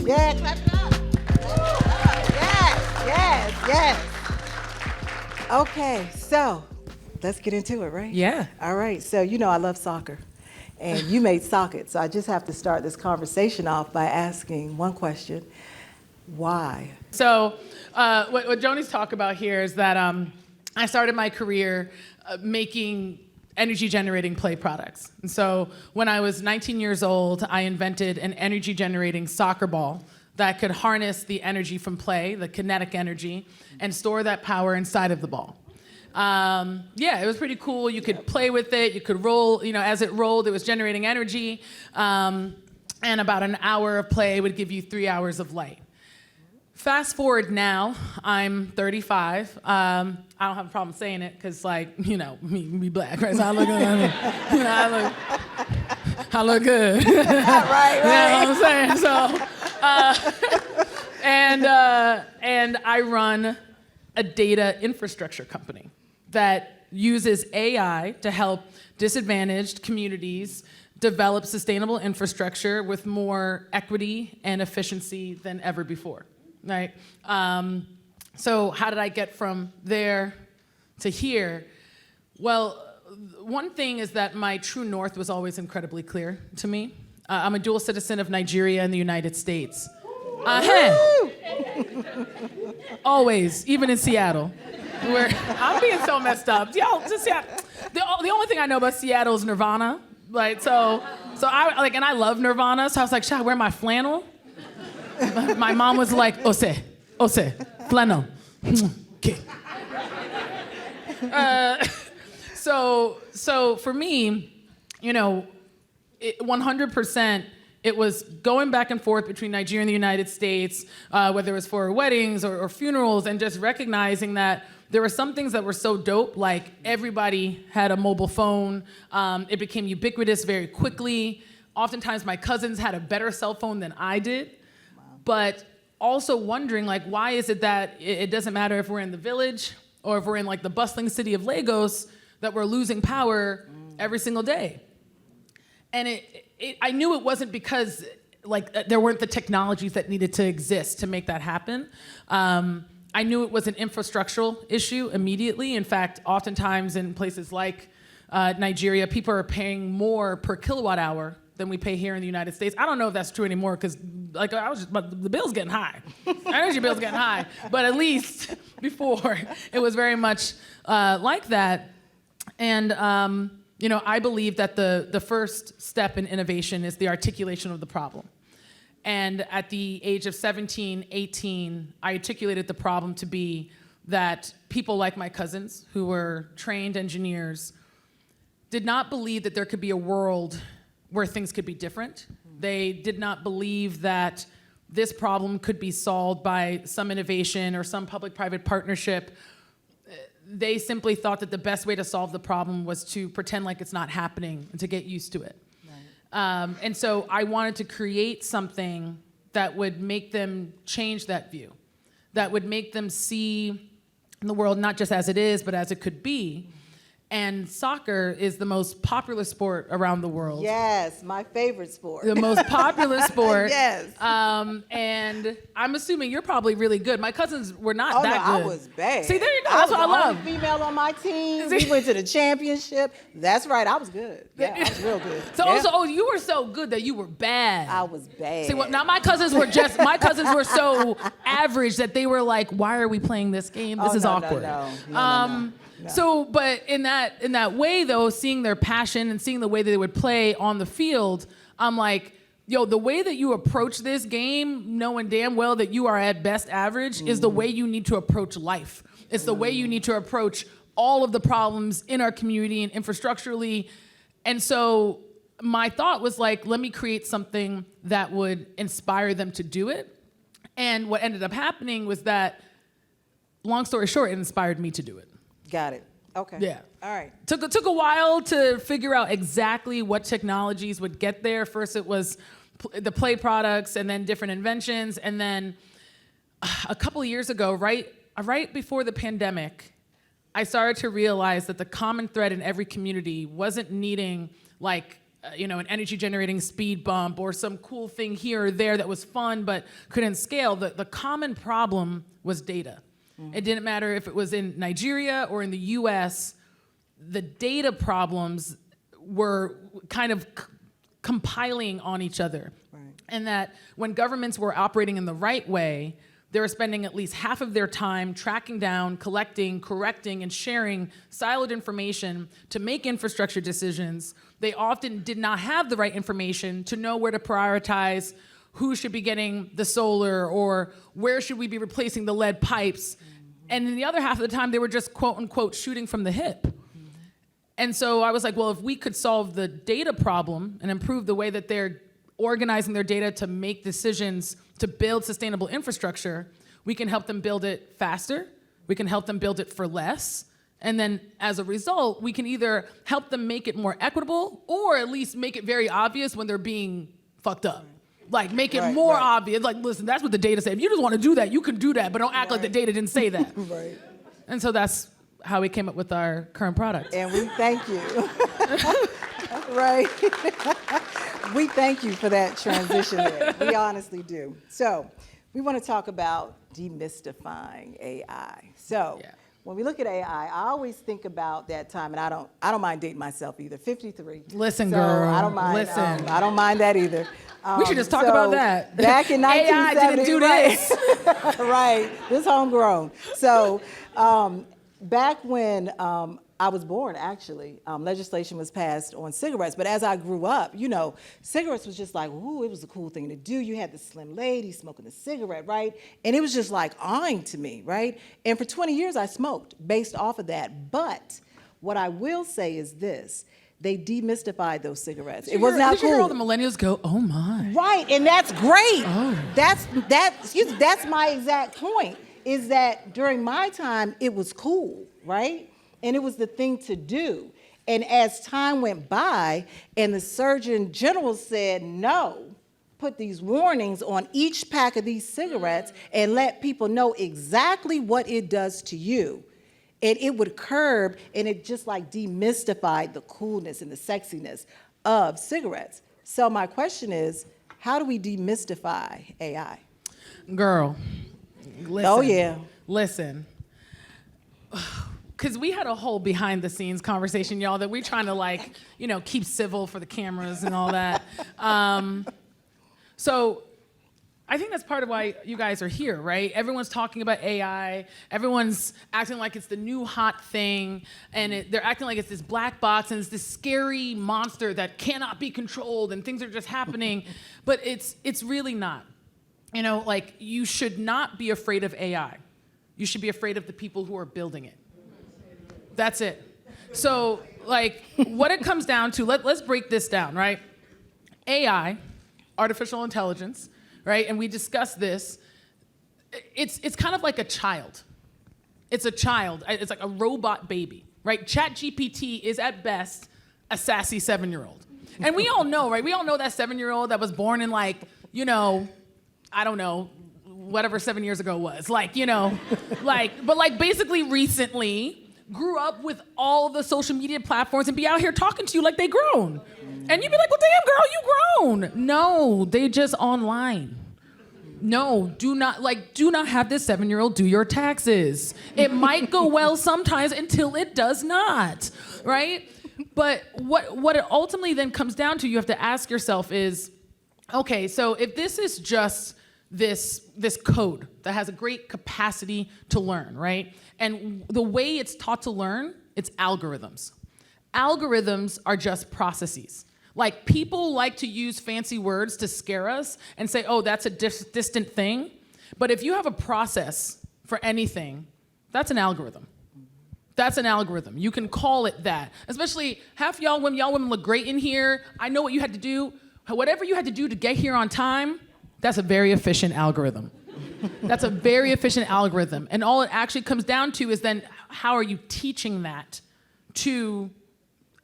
Yeah, clap it up. Yes. Okay, so let's get into it, right? Yeah. All right, so you know I love soccer, and you made socket, so I just have to start this conversation off by asking one question. Why? So what Joni's talk about here is that I started my career making energy-generating play products. And so when I was 19 years old, I invented an energy-generating soccer ball that could harness the energy from play, the kinetic energy, and store that power inside of the ball. Yeah, it was pretty cool. You could play with it. You could roll. You know, as it rolled, it was generating energy. And about an hour of play would give you 3 hours of light. Fast forward now, I'm 35. I don't have a problem saying it because, like, you know, me black, right? So I look good. You know, I look good. Right. You know what I'm saying? So, and I run a data infrastructure company that uses AI to help disadvantaged communities develop sustainable infrastructure with more equity and efficiency than ever before. Right? So how did I get from there to here? Well, one thing is that my true north was always incredibly clear to me. I'm a dual citizen of Nigeria and the United States. Always, even in Seattle, where I'm being so messed up. Y'all, just Seattle. The only thing I know about Seattle is Nirvana. Like, so I like, and I love Nirvana. So I was like, should I wear my flannel? My mom was like, Ose, flannel. Okay. So for me, you know, 100%, it was going back and forth between Nigeria and the United States, whether it was for weddings or funerals, and just recognizing that there were some things that were so dope, like everybody had a mobile phone. It became ubiquitous very quickly. Oftentimes my cousins had a better cell phone than I did. But also wondering, like, why is it that it doesn't matter if we're in the village or if we're in, like, the bustling city of Lagos, that we're losing power every single day? And I knew it wasn't because, like, there weren't the technologies that needed to exist to make that happen. I knew it was an infrastructural issue immediately. In fact, oftentimes in places like Nigeria, people are paying more per kilowatt hour than we pay here in the United States. I don't know if that's true anymore because, like, but the bill's getting high. Energy bill's getting high. But at least before, it was very much like that. And you know, I believe that the first step in innovation is the articulation of the problem. And at the age of 17, 18, I articulated the problem to be that people like my cousins, who were trained engineers, did not believe that there could be a world where things could be different. They did not believe that this problem could be solved by some innovation or some public-private partnership. They simply thought that the best way to solve the problem was to pretend like it's not happening and to get used to it. Right. And so I wanted to create something that would make them change that view, that would make them see the world not just as it is, but as it could be. And soccer is the most popular sport around the world. Yes, my favorite sport. The most popular sport. Yes. And I'm assuming you're probably really good. My cousins were not that good. I was bad. See, there you go. That's what I love. I was the only female on my team. We went to the championship. That's right. I was good. Yeah, I was real good. So also, you were so good that you were bad. I was bad. See, well, now my cousins were so average that they were like, why are we playing this game? This is awkward. No. So, but in that way though, seeing their passion and seeing the way that they would play on the field, I'm like, yo, the way that you approach this game, knowing damn well that you are at best average, is the way you need to approach life. It's the way you need to approach all of the problems in our community and infrastructurally. And so my thought was like, let me create something that would inspire them to do it. And what ended up happening was that, long story short, it inspired me to do it. Got it. Okay. Yeah. All right. Took a while to figure out exactly what technologies would get there. First, it was the play products, and then different inventions, and then a couple of years ago, right before the pandemic, I started to realize that the common thread in every community wasn't needing like an energy generating speed bump or some cool thing here or there that was fun but couldn't scale. The common problem was data. It didn't matter if it was in Nigeria or in the US, the data problems were kind of compiling on each other. Right. And that when governments were operating in the right way, they were spending at least half of their time tracking down, collecting, correcting, and sharing siloed information to make infrastructure decisions. They often did not have the right information to know where to prioritize, who should be getting the solar, or where should we be replacing the lead pipes. And in the other half of the time, they were just, quote unquote, shooting from the hip. And so I was like, well, if we could solve the data problem and improve the way that they're organizing their data to make decisions to build sustainable infrastructure, we can help them build it faster, we can help them build it for less, and then as a result, we can either help them make it more equitable or at least make it very obvious when they're being fucked up. Like, make it more obvious. Like, listen, that's what the data said. If you just want to do that, you can do that, but don't act like the data didn't say that. Right. And so that's how we came up with our current product. And we thank you. Right. We thank you for that transition there. We honestly do. So we want to talk about demystifying AI. So when we look at AI, I always think about that time, and I don't mind dating myself either. 53. Listen, so girl. I don't mind. Listen. I don't mind that either. We should just talk about that. Back in 1970, AI didn't do this. Right. This homegrown. So back when I was born, actually, legislation was passed on cigarettes. But as I grew up, cigarettes was just like, ooh, it was a cool thing to do. You had the slim lady smoking a cigarette, right? And it was just like awing to me, right? And for 20 years, I smoked based off of that. But what I will say is this. They demystified those cigarettes. It was not cool. Did you hear all the millennials go, oh my? Right, and that's great. Oh. That's my exact point, is that during my time, it was cool, right? And it was the thing to do. And as time went by, and the Surgeon General said, no, put these warnings on each pack of these cigarettes and let people know exactly what it does to you. And it would curb, and it just like demystified the coolness and the sexiness of cigarettes. So my question is, how do we demystify AI? Girl, listen. Oh, yeah. Listen. Because we had a whole behind the scenes conversation, y'all, that we're trying to keep civil for the cameras and all that. So I think that's part of why you guys are here, right? Everyone's talking about AI. Everyone's acting like it's the new hot thing. And they're acting like it's this black box and it's this scary monster that cannot be controlled and things are just happening. But it's really not. You should not be afraid of AI. You should be afraid of the people who are building it. That's it. So, what it comes down to, let's break this down, right? AI, artificial intelligence, right? And we discussed this. It's kind of like a child. It's a child. It's like a robot baby, right? ChatGPT is at best a sassy 7-year-old. And we all know, right? We all know that 7-year-old that was born in I don't know, whatever 7 years ago was. But basically recently grew up with all the social media platforms and be out here talking to you like they grown. And you'd be like, well, damn, girl, you grown. No, they just online. No, do not have this 7-year-old do your taxes. It might go well sometimes until it does not, right? But what it ultimately then comes down to, you have to ask yourself is, okay, so if this is just this code that has a great capacity to learn, right? And the way it's taught to learn, it's algorithms. Algorithms are just processes. People like to use fancy words to scare us and say, oh, that's a distant thing. But if you have a process for anything, that's an algorithm. That's an algorithm. You can call it that. Especially half y'all women look great in here. I know what you had to do. Whatever you had to do to get here on time, that's a very efficient algorithm. That's a very efficient algorithm. And all it actually comes down to is then, how are you teaching that to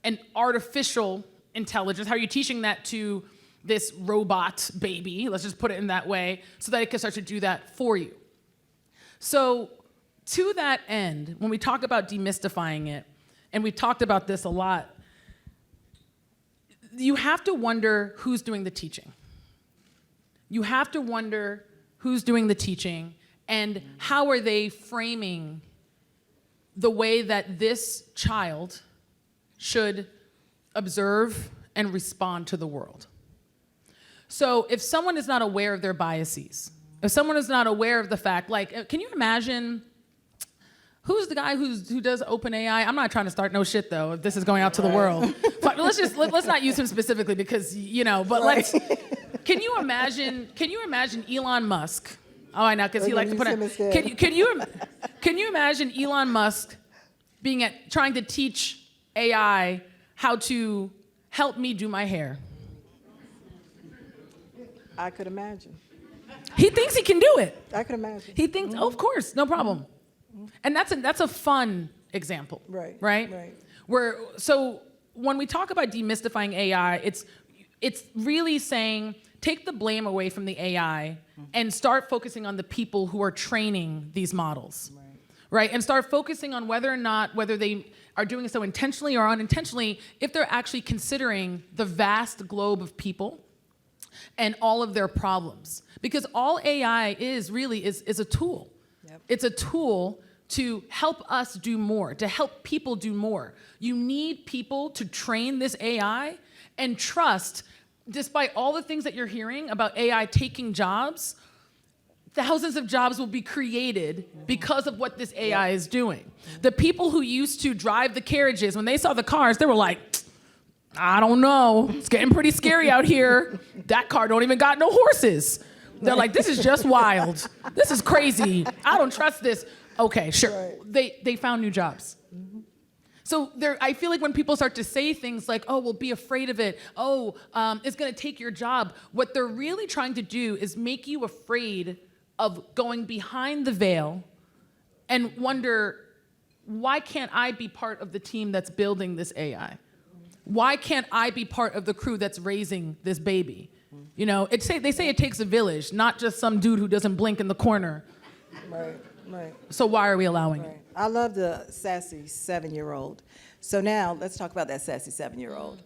an artificial intelligence? How are you teaching that to this robot baby? Let's just put it in that way, so that it can start to do that for you. So to that end, when we talk about demystifying it, and we've talked about this a lot, you have to wonder who's doing the teaching. You have to wonder who's doing the teaching and how are they framing the way that this child should observe and respond to the world. So if someone is not aware of their biases, if someone is not aware of the fact, like, can you imagine, who's the guy who does OpenAI? I'm not trying to start no shit though, if this is going out to the world. But let's not use him specifically because, but can you imagine Elon Musk? Oh, I know, because he likes to put it. Can you imagine Elon Musk trying to teach AI how to help me do my hair? I could imagine. He thinks he can do it. I could imagine. He thinks, oh, of course, no problem. And that's a fun example. Right? So when we talk about demystifying AI, it's really saying take the blame away from the AI and start focusing on the people who are training these models. Right? And start focusing on whether they are doing so intentionally or unintentionally, if they're actually considering the vast globe of people and all of their problems. Because all AI is a tool. Yep. It's a tool to help us do more, to help people do more. You need people to train this AI and trust, despite all the things that you're hearing about AI taking jobs, thousands of jobs will be created because of what this AI is doing. The people who used to drive the carriages, when they saw the cars, they were like, I don't know, it's getting pretty scary out here. That car don't even got no horses. They're like, this is just wild. This is crazy. I don't trust this. Okay, sure. They found new jobs. So I feel like when people start to say things like, oh, well, be afraid of it. Oh, it's gonna take your job. What they're really trying to do is make you afraid of going behind the veil and wonder, why can't I be part of the team that's building this AI? Why can't I be part of the crew that's raising this baby? They say it takes a village, not just some dude who doesn't blink in the corner. Right. So why are we allowing it? I love the sassy 7-year-old. So now let's talk about that sassy 7-year-old.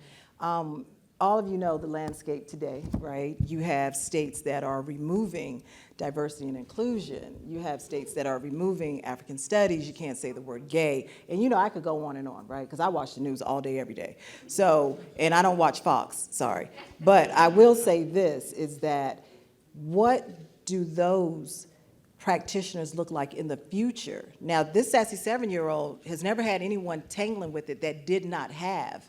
All of you know the landscape today, right? You have states that are removing diversity and inclusion. You have states that are removing African studies. You can't say the word gay. And I could go on and on, right? Because I watch the news all day, every day. So, and I don't watch Fox, sorry. But I will say this, is that what do those practitioners look like in the future? Now, this sassy 7-year-old has never had anyone tangling with it that did not have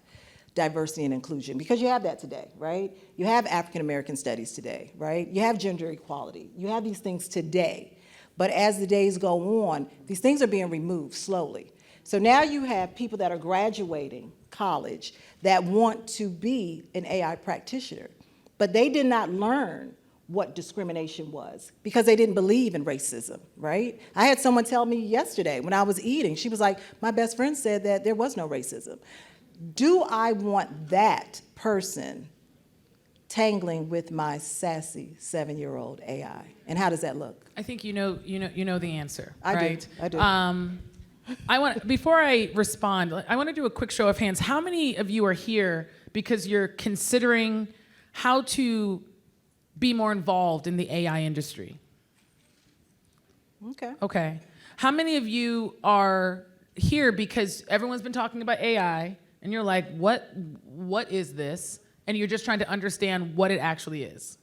diversity and inclusion, because you have that today, right? You have African American studies today, right? You have gender equality. You have these things today. But as the days go on, these things are being removed slowly. So now you have people that are graduating college that want to be an AI practitioner, but they did not learn what discrimination was because they didn't believe in racism, right? I had someone tell me yesterday when I was eating, she was like, my best friend said that there was no racism. Do I want that person tangling with my sassy 7-year-old AI? And how does that look? I think you know the answer. I do. Before I respond, I want to do a quick show of hands. How many of you are here because you're considering how to be more involved in the AI industry? Okay. How many of you are here because everyone's been talking about AI and you're like, what is this? And you're just trying to understand what it actually is.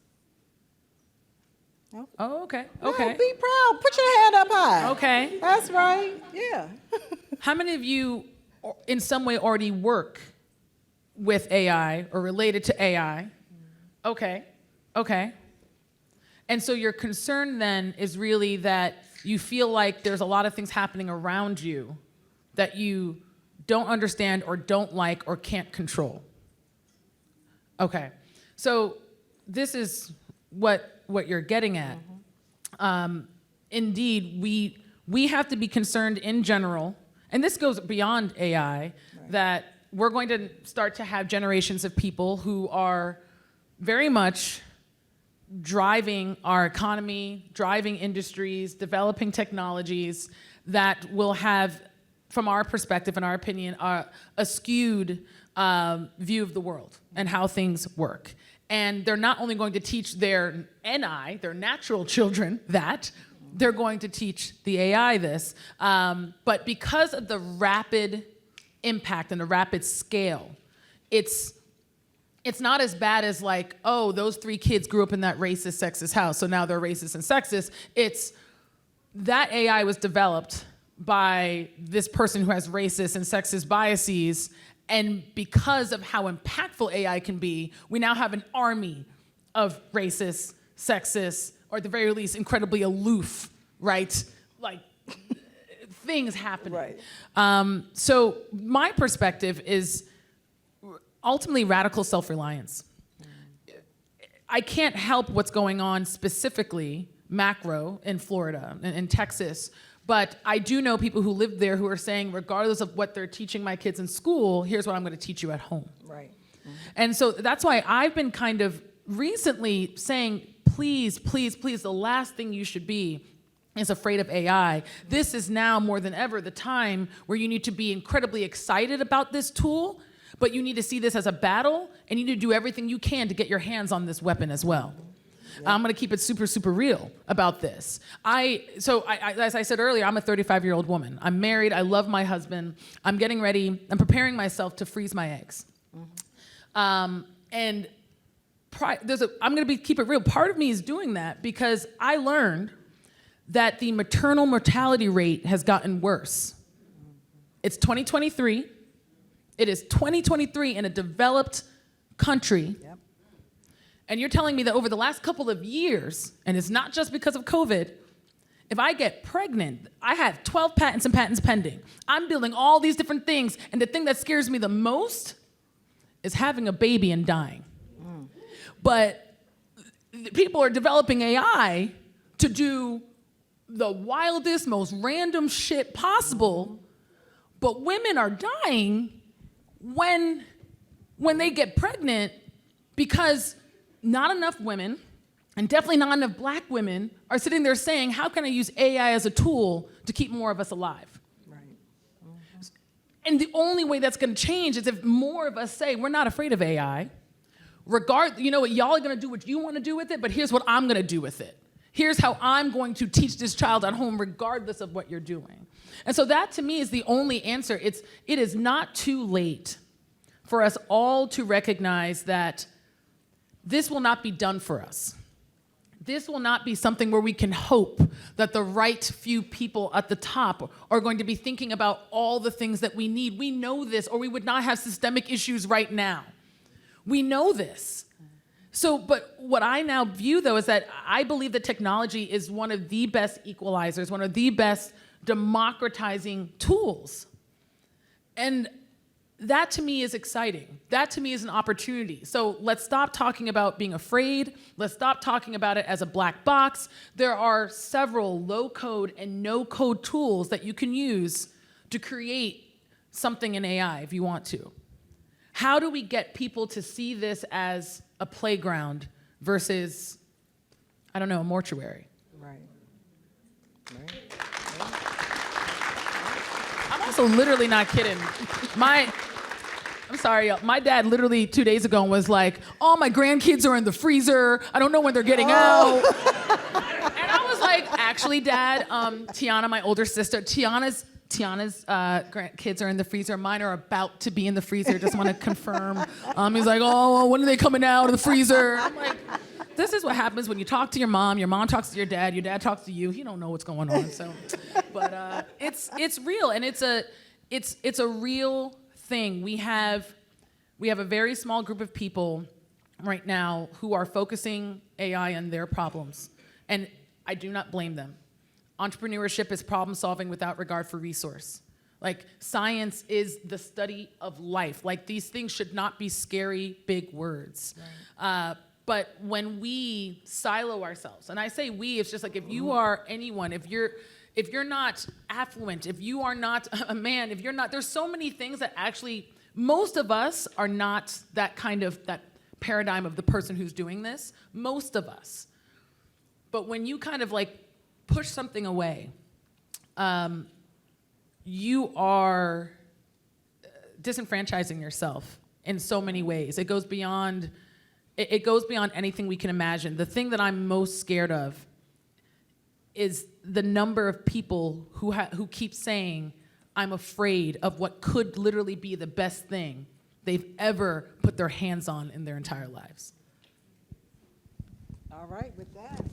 Oh, okay. Yeah, be proud. Put your hand up high. Okay. That's right. Yeah. How many of you in some way already work with AI or related to AI? Okay. And so your concern then is really that you feel like there's a lot of things happening around you that you don't understand or don't like or can't control. Okay. So this is what you're getting at. Indeed, we have to be concerned in general, and this goes beyond AI, that we're going to start to have generations of people who are very much driving our economy, driving industries, developing technologies that will have from our perspective and our opinion, a skewed view of the world and how things work. And they're not only going to teach their natural children that, they're going to teach the AI this. But because of the rapid impact and the rapid scale, it's not as bad as like, oh, those 3 kids grew up in that racist, sexist house, so now they're racist and sexist. It's that AI was developed by this person who has racist and sexist biases, and because of how impactful AI can be, we now have an army of racist, sexist, or at the very least, incredibly aloof, right? Like, things happening. Right. So my perspective is ultimately radical self-reliance. I can't help what's going on specifically, macro, in Florida and in Texas, but I do know people who live there who are saying, regardless of what they're teaching my kids in school, here's what I'm going to teach you at home. Right. And so that's why I've been kind of recently saying, please, please, please, the last thing you should be is afraid of AI. This is now more than ever the time where you need to be incredibly excited about this tool, but you need to see this as a battle, and you need to do everything you can to get your hands on this weapon as well. Yep. I'm gonna keep it super, super real about this. As I said earlier, I'm a 35-year-old woman. I'm married, I love my husband. I'm getting ready, I'm preparing myself to freeze my eggs. I'm gonna keep it real. Part of me is doing that because I learned that the maternal mortality rate has gotten worse. It's 2023. It is 2023 in a developed country. Yep. And you're telling me that over the last couple of years, and it's not just because of COVID, if I get pregnant, I have 12 patents and patents pending. I'm building all these different things, and the thing that scares me the most is having a baby and dying. But people are developing AI to do the wildest, most random shit possible, but women are dying when they get pregnant because not enough women, and definitely not enough black women, are sitting there saying, how can I use AI as a tool to keep more of us alive? Right. And the only way that's gonna change is if more of us say, we're not afraid of AI. You know what, y'all are gonna do what you wanna do with it, but here's what I'm gonna do with it. Here's how I'm going to teach this child at home regardless of what you're doing. And so that to me is the only answer. It is not too late for us all to recognize that this will not be done for us. This will not be something where we can hope that the right few people at the top are going to be thinking about all the things that we need. We know this, or we would not have systemic issues right now. We know this. So, but what I now view, though, is that I believe that technology is one of the best equalizers, one of the best democratizing tools. And that to me is exciting. That to me is an opportunity. So let's stop talking about being afraid. Let's stop talking about it as a black box. There are several low-code and no-code tools that you can use to create something in AI if you want to. How do we get people to see this as a playground versus, I don't know, a mortuary? Right. I'm also literally not kidding. I'm sorry, my dad literally 2 days ago was like, all my grandkids are in the freezer. I don't know when they're getting out. And I was like, actually, Dad, Tiana, my older sister, Tiana's kids are in the freezer. Mine are about to be in the freezer. Just want to confirm. He's like, oh, when are they coming out of the freezer? I'm like, this is what happens when you talk to your mom talks to your dad talks to you. He don't know what's going on. So, but it's real, and it's a real thing. We have a very small group of people right now who are focusing AI on their problems, and I do not blame them. Entrepreneurship is problem solving without regard for resource. Like, science is the study of life. Like, these things should not be scary big words. Right. But when we silo ourselves, and I say we, it's just like if you are anyone, if you're not affluent, if you are not a man, if you're not, there's so many things that actually, most of us are not that paradigm of the person who's doing this, most of us. But when you kind of like push something away, you are disenfranchising yourself in so many ways. It goes beyond anything we can imagine. The thing that I'm most scared of is the number of people who keep saying, I'm afraid of what could literally be the best thing they've ever put their hands on in their entire lives. All right, with that.